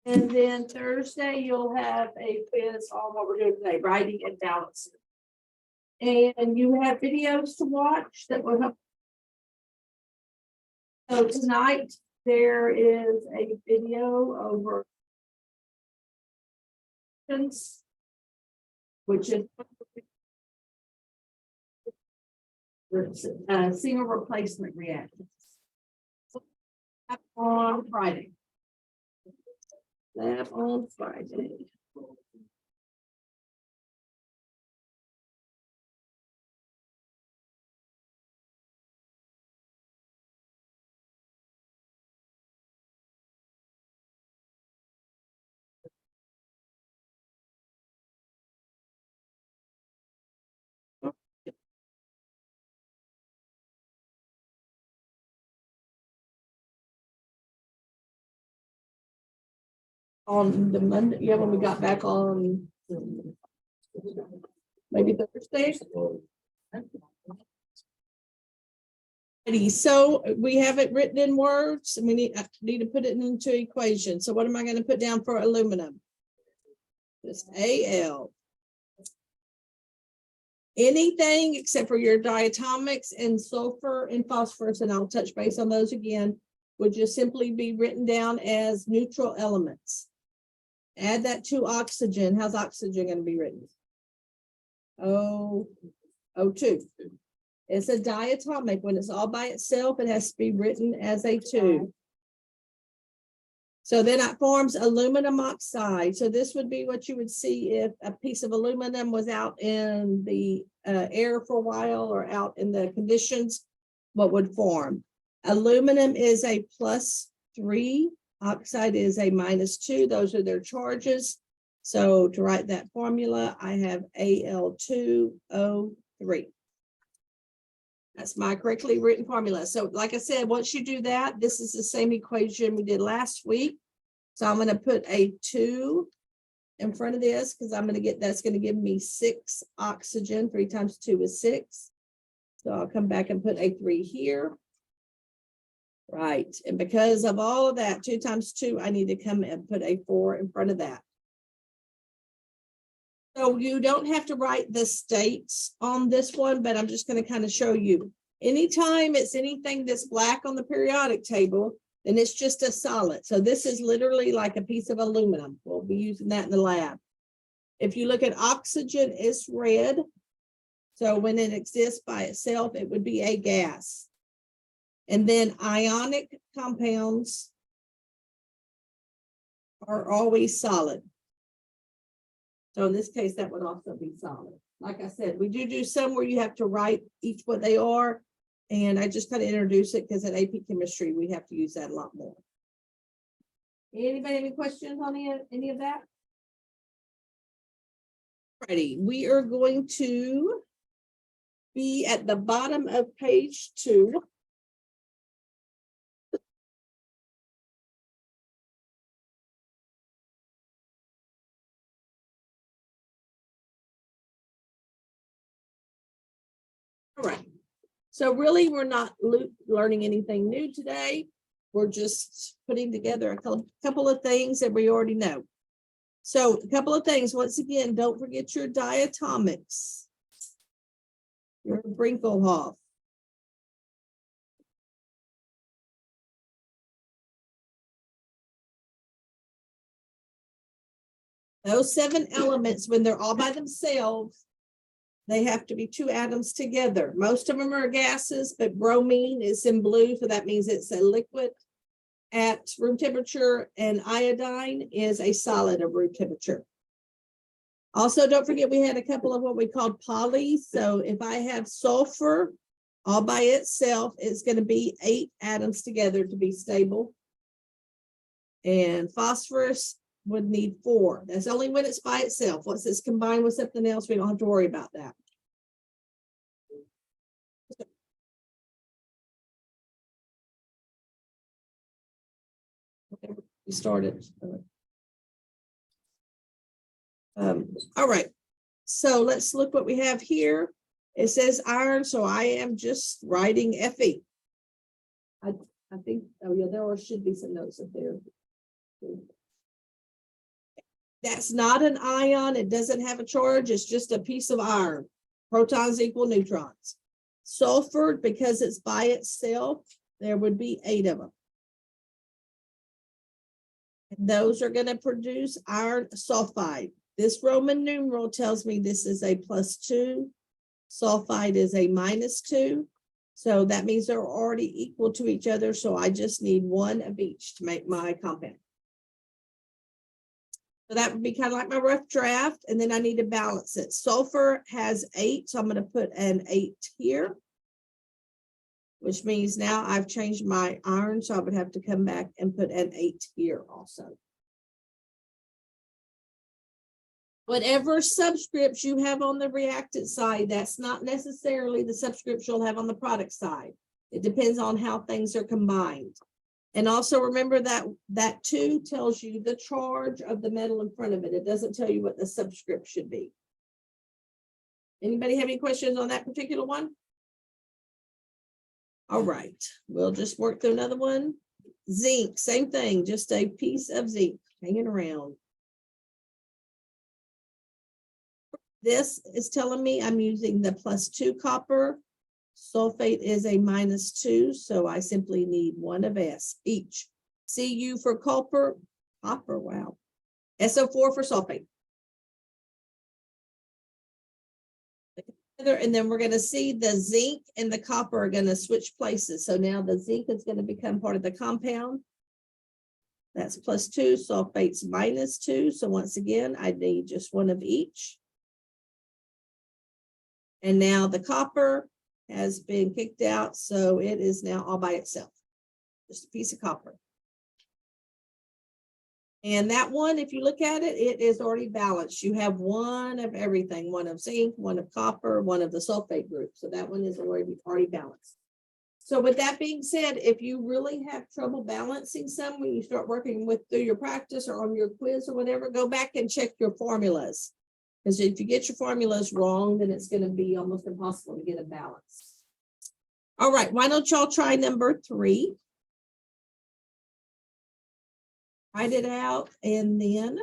And then Thursday, you'll have a quiz on what we're doing today, writing and balancing. And you have videos to watch that will help. So tonight, there is a video over which is single replacement reactions on Friday. Lab on Friday. On the Monday, yeah, when we got back on maybe Thursday. So we have it written in words and we need to put it into equation. So what am I going to put down for aluminum? Just AL. Anything except for your diatomics and sulfur and phosphorus, and I'll touch base on those again, would just simply be written down as neutral elements. Add that to oxygen. How's oxygen going to be written? O2. It's a diatomic. When it's all by itself, it has to be written as a 2. So then it forms aluminum oxide. So this would be what you would see if a piece of aluminum was out in the air for a while or out in the conditions, what would form. Aluminum is a +3. Oxide is a -2. Those are their charges. So to write that formula, I have Al2O3. That's my correctly written formula. So like I said, once you do that, this is the same equation we did last week. So I'm going to put a 2 in front of this because I'm going to get, that's going to give me 6 oxygen. 3 times 2 is 6. So I'll come back and put a 3 here. Right. And because of all of that, 2 times 2, I need to come and put a 4 in front of that. So you don't have to write the states on this one, but I'm just going to kind of show you. Anytime it's anything that's black on the periodic table, then it's just a solid. So this is literally like a piece of aluminum. We'll be using that in the lab. If you look at oxygen, it's red. So when it exists by itself, it would be a gas. And then ionic compounds are always solid. So in this case, that would also be solid. Like I said, we do some where you have to write each what they are. And I just kind of introduce it because at AP chemistry, we have to use that a lot more. Anybody have any questions on any of that? Alrighty, we are going to be at the bottom of page 2. All right. So really, we're not learning anything new today. We're just putting together a couple of things that we already know. So a couple of things. Once again, don't forget your diatomics, your Brinkelhoff. Those 7 elements, when they're all by themselves, they have to be 2 atoms together. Most of them are gases, but bromine is in blue, so that means it's a liquid at room temperature, and iodine is a solid at room temperature. Also, don't forget we had a couple of what we called polys. So if I have sulfur all by itself, it's going to be 8 atoms together to be stable. And phosphorus would need 4. That's only when it's by itself. Once it's combined with something else, we don't have to worry about that. Okay, we started. All right. So let's look what we have here. It says iron, so I am just writing Fe. I think, oh yeah, there should be some notes up there. That's not an ion. It doesn't have a charge. It's just a piece of iron. Protons equal neutrons. Sulfur, because it's by itself, there would be 8 of them. And those are going to produce iron sulfide. This Roman numeral tells me this is a +2. Sulfide is a -2. So that means they're already equal to each other. So I just need 1 of each to make my compound. So that would be kind of like my rough draft. And then I need to balance it. Sulfur has 8. So I'm going to put an 8 here, which means now I've changed my iron. So I would have to come back and put an 8 here also. Whatever subscripts you have on the reactant side, that's not necessarily the subscripts you'll have on the product side. It depends on how things are combined. And also remember that 2 tells you the charge of the metal in front of it. It doesn't tell you what the subscript should be. Anybody have any questions on that particular one? All right, we'll just work through another one. Zinc, same thing, just a piece of zinc hanging around. This is telling me I'm using the +2 copper. Sulfate is a -2, so I simply need 1 of S each. Cu for copper, wow. SO4 for sulfate. And then we're going to see the zinc and the copper are going to switch places. So now the zinc is going to become part of the compound. That's +2, sulfate's -2. So once again, I need just 1 of each. And now the copper has been kicked out, so it is now all by itself. Just a piece of copper. And that one, if you look at it, it is already balanced. You have 1 of everything, 1 of zinc, 1 of copper, 1 of the sulfate group. So that one is already balanced. So with that being said, if you really have trouble balancing some when you start working through your practice or on your quiz or whatever, go back and check your formulas. Because if you get your formulas wrong, then it's going to be almost impossible to get a balance. All right, why don't y'all try number 3? Write it out and then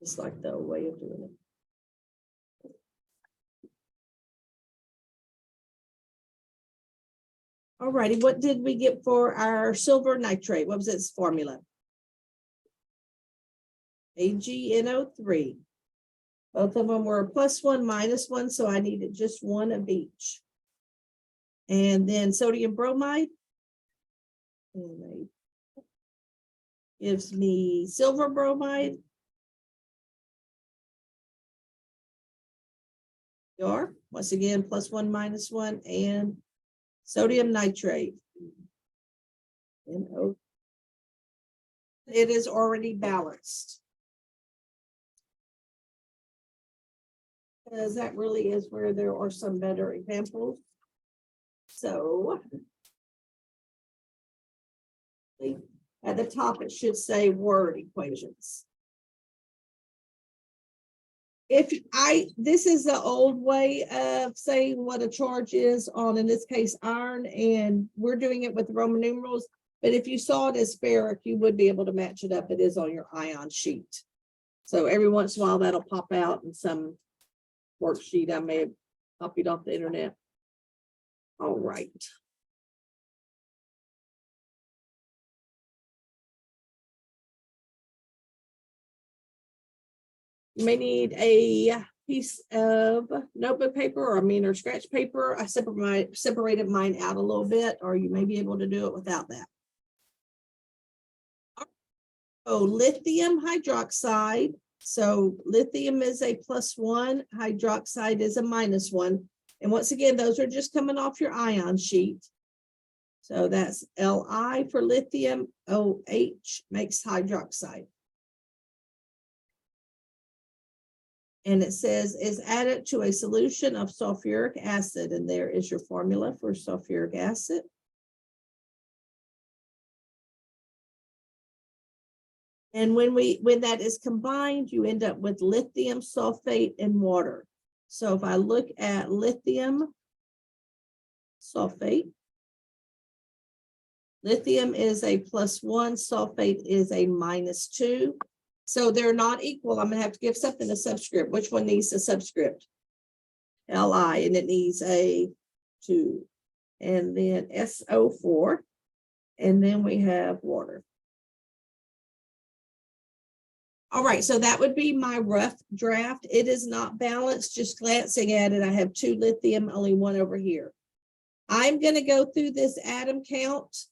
just like the way of doing it. All righty, what did we get for our silver nitrate? What was its formula? AgNO3. Both of them were +1, -1, so I needed just one of each. And then sodium bromide. And gives me silver bromide. Once again, +1, -1, and sodium nitrate. NO. It is already balanced. Because that really is where there are some better examples. So at the top, it should say word equations. This is the old way of saying what a charge is on, in this case, iron, and we're doing it with Roman numerals. But if you saw it as ferric, you would be able to match it up. It is on your ion sheet. So every once in a while, that'll pop out in some worksheet I may have copied off the internet. All right. You may need a piece of notebook paper or scratch paper. I separated mine out a little bit, or you may be able to do it without that. Oh, lithium hydroxide. So lithium is a +1, hydroxide is a -1. And once again, those are just coming off your ion sheet. So that's Li for lithium, OH makes hydroxide. And it says is added to a solution of sulfuric acid. And there is your formula for sulfuric acid. And when that is combined, you end up with lithium sulfate and water. So if I look at lithium sulfate, lithium is a +1, sulfate is a -2. So they're not equal. I'm gonna have to give something a subscript. Which one needs a subscript? Li, and it needs a 2. And then SO4. And then we have water. All right, so that would be my rough draft. It is not balanced. Just glancing at it, I have 2 lithium, only 1 over here. I'm going to go through this atom count.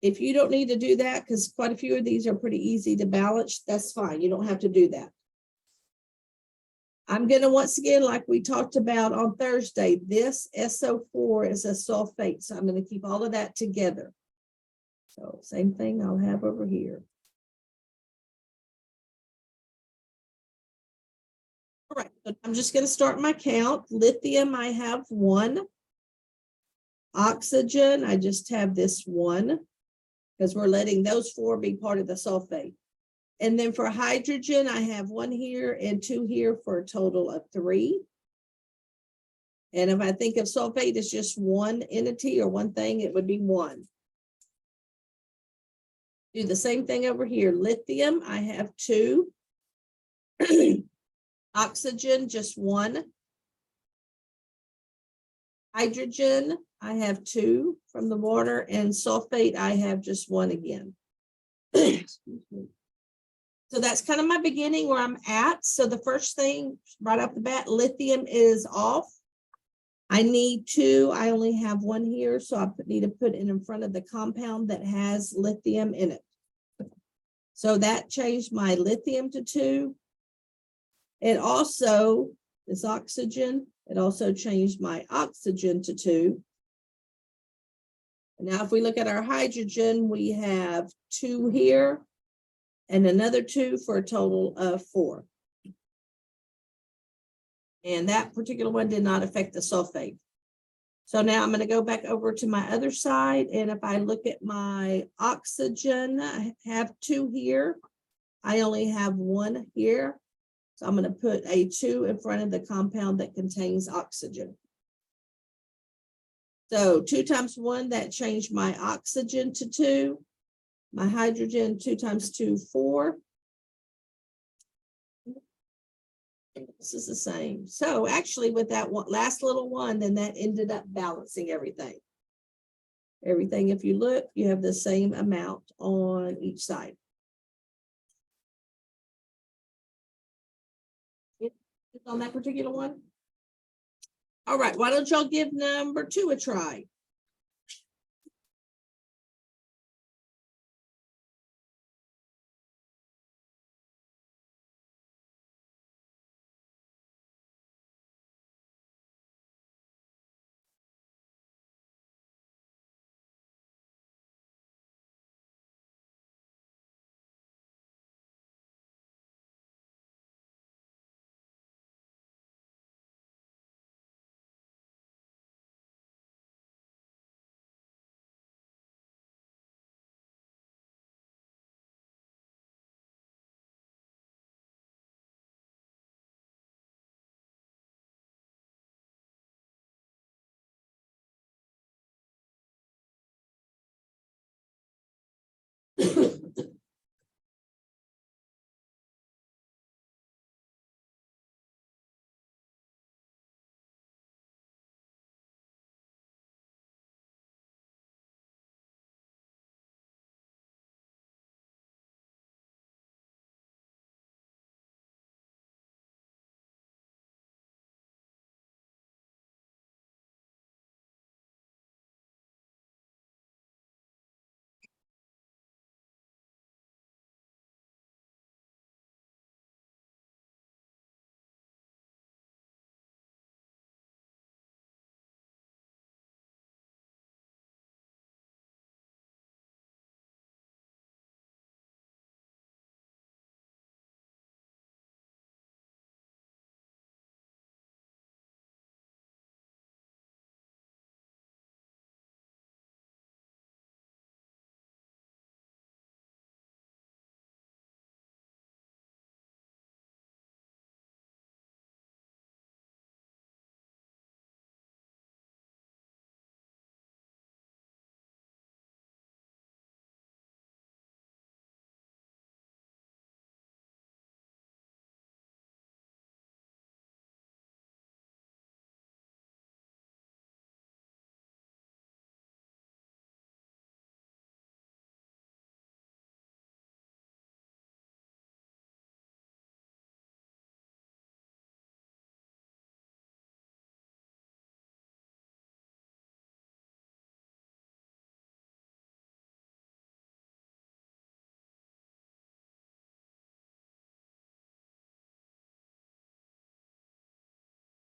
If you don't need to do that, because quite a few of these are pretty easy to balance, that's fine. You don't have to do that. I'm going to, once again, like we talked about on Thursday, this SO4 is a sulfate. So I'm going to keep all of that together. So same thing I'll have over here. All right, so I'm just going to start my count. Lithium, I have 1. Oxygen, I just have this 1 because we're letting those 4 be part of the sulfate. And then for hydrogen, I have 1 here and 2 here for a total of 3. And if I think of sulfate as just one entity or one thing, it would be 1. Do the same thing over here. Lithium, I have 2. Oxygen, just 1. Hydrogen, I have 2 from the water, and sulfate, I have just 1 again. So that's kind of my beginning where I'm at. So the first thing right off the bat, lithium is off. I need 2. I only have 1 here, so I need to put it in front of the compound that has lithium in it. So that changed my lithium to 2. It also, this oxygen, it also changed my oxygen to 2. Now, if we look at our hydrogen, we have 2 here and another 2 for a total of 4. And that particular one did not affect the sulfate. So now I'm going to go back over to my other side. And if I look at my oxygen, I have 2 here. I only have 1 here. So I'm going to put a 2 in front of the compound that contains oxygen. So 2 times 1, that changed my oxygen to 2. My hydrogen, 2 times 2, 4. This is the same. So actually with that one, last little one, then that ended up balancing everything. Everything, if you look, you have the same amount on each side. On that particular one? All right, why don't y'all give number 2 a try?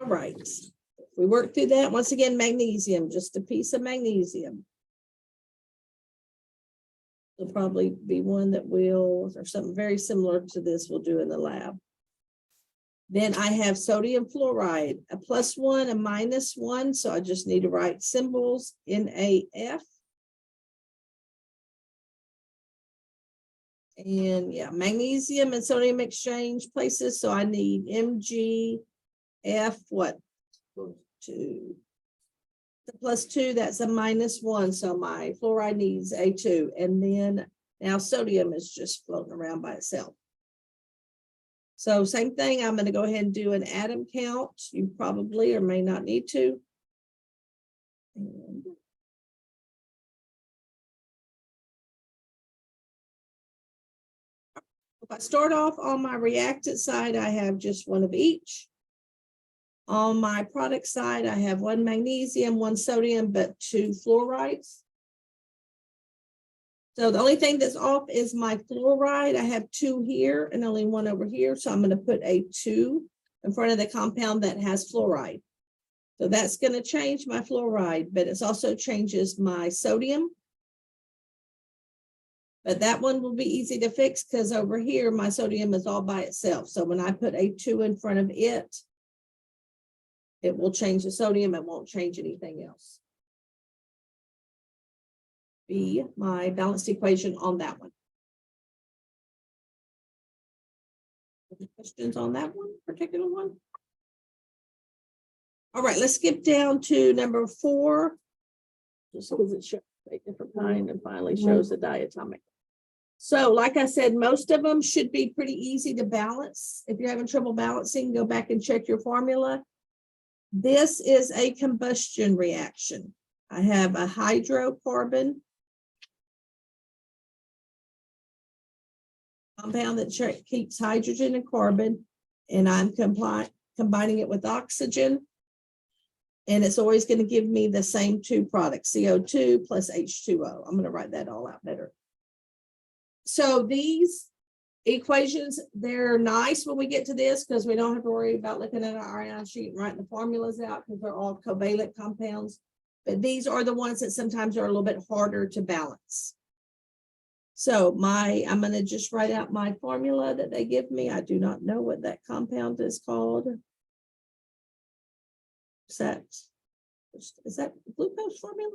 All right, we worked through that. Once again, magnesium, just a piece of magnesium. There'll probably be one that will, or something very similar to this we'll do in the lab. Then I have sodium fluoride, a +1, a -1. So I just need to write symbols, NaF. And yeah, magnesium and sodium exchange places. So I need MgF, what? 2. The +2, that's a -1. So my fluoride needs A2. And then now sodium is just floating around by itself. So same thing, I'm going to go ahead and do an atom count. You probably or may not need to. And if I start off on my reactant side, I have just one of each. On my product side, I have 1 magnesium, 1 sodium, but 2 fluorides. So the only thing that's off is my fluoride. I have 2 here and only 1 over here. So I'm going to put a 2 in front of the compound that has fluoride. So that's going to change my fluoride, but it also changes my sodium. But that one will be easy to fix because over here, my sodium is all by itself. So when I put a 2 in front of it, it will change the sodium. It won't change anything else. Be my balanced equation on that one. Any questions on that one, particular one? All right, let's skip down to number 4. Just because it shows a different kind and finally shows the diatomic. So like I said, most of them should be pretty easy to balance. If you're having trouble balancing, go back and check your formula. This is a combustion reaction. I have a hydrocarbon compound that keeps hydrogen and carbon, and I'm combining it with oxygen. And it's always going to give me the same two products, CO2 plus H2O. I'm going to write that all out better. So these equations, they're nice when we get to this because we don't have to worry about looking at our ion sheet and writing the formulas out because they're all covalent compounds. But these are the ones that sometimes are a little bit harder to balance. So I'm going to just write out my formula that they give me. I do not know what that compound is called. Is that glucose formula?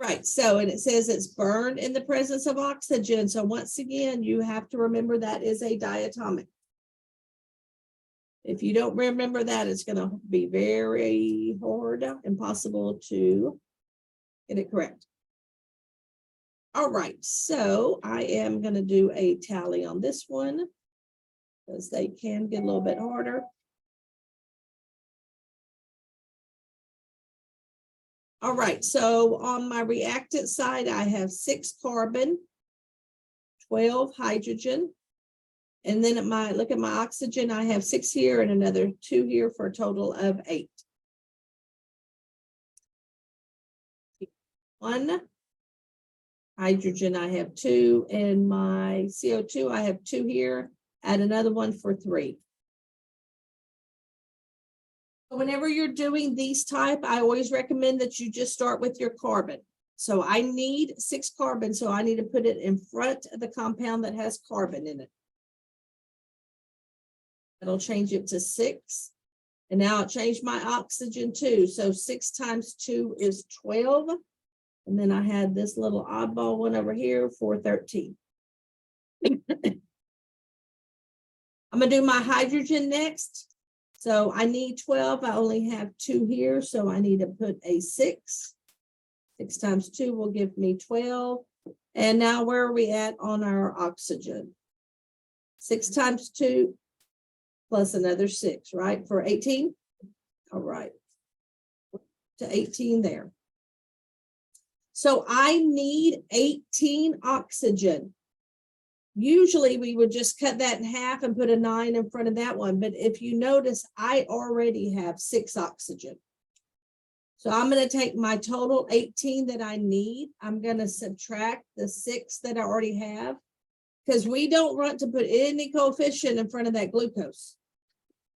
Right. So, and it says it's burned in the presence of oxygen. So once again, you have to remember that is a diatomic. If you don't remember that, it's going to be very hard, impossible to get it correct. All right. So I am going to do a tally on this one because they can get a little bit harder. All right, so on my reactant side, I have 6 carbon, 12 hydrogen, and then look at my oxygen, I have 6 here and another 2 here for a total of 8. 1 hydrogen, I have 2, and my CO2, I have 2 here, add another one for 3. Whenever you're doing these type, I always recommend that you just start with your carbon. So I need 6 carbon, so I need to put it in front of the compound that has carbon in it. It'll change it to 6. And now it changed my oxygen too. So 6 times 2 is 12. And then I had this little oddball one over here for 13. I'm going to do my hydrogen next. So I need 12. I only have 2 here, so I need to put a 6. 6 times 2 will give me 12. And now where are we at on our oxygen? 6 times 2 plus another 6, right? For 18? All right. To 18 there. So I need 18 oxygen. Usually we would just cut that in half and put a 9 in front of that one. But if you notice, I already have 6 oxygen. So I'm going to take my total 18 that I need. I'm going to subtract the 6 that I already have because we don't want to put any coefficient in front of that glucose.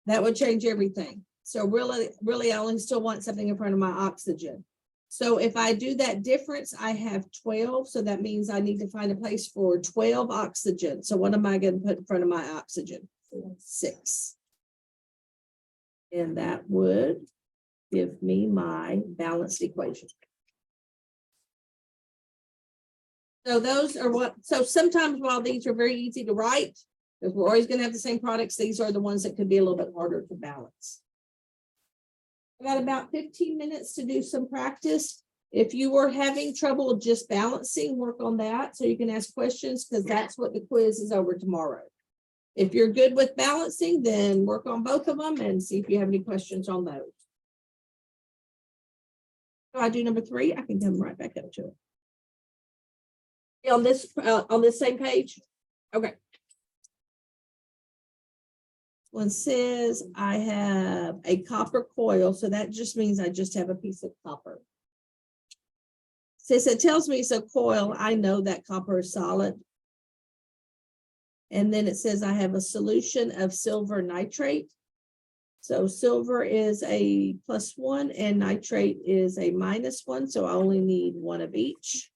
That would change everything. So really, I only still want something in front of my oxygen. So if I do that difference, I have 12. So that means I need to find a place for 12 oxygen. So what am I going to put in front of my oxygen? 6. And that would give me my balanced equation. So those are so sometimes while these are very easy to write, because we're always going to have the same products, these are the ones that could be a little bit harder to balance. I got about 15 minutes to do some practice. If you were having trouble just balancing, work on that so you can ask questions because that's what the quiz is over tomorrow. If you're good with balancing, then work on both of them and see if you have any questions on those. So I do number 3, I can come right back up to it. On this same page? Okay. One says I have a copper coil, so that just means I just have a piece of copper. Since it tells me it's a coil, I know that copper is solid. And then it says I have a solution of silver nitrate. So silver is a +1 and nitrate is a -1, so I only need 1 of each.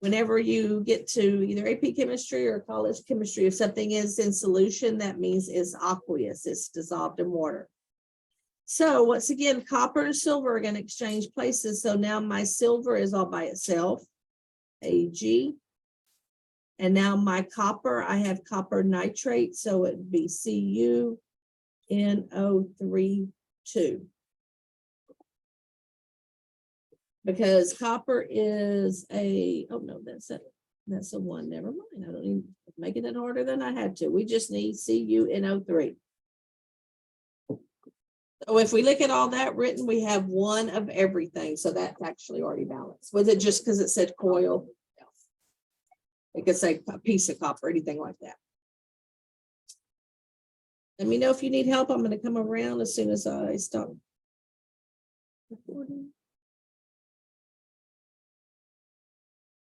Whenever you get to either AP chemistry or college chemistry, if something is in solution, that means it's aqueous, it's dissolved in water. So once again, copper and silver are going to exchange places. So now my silver is all by itself, Ag. And now my copper, I have copper nitrate, so it would be CuNO3,2. Because copper is oh no, that's it. That's a 1. Never mind. I don't even making it harder than I had to. We just need CuNO3. So if we look at all that written, we have 1 of everything. So that's actually already balanced. Was it just because it said coil? It could say a piece of copper, anything like that. Let me know if you need help. I'm going to come around as soon as I stop recording.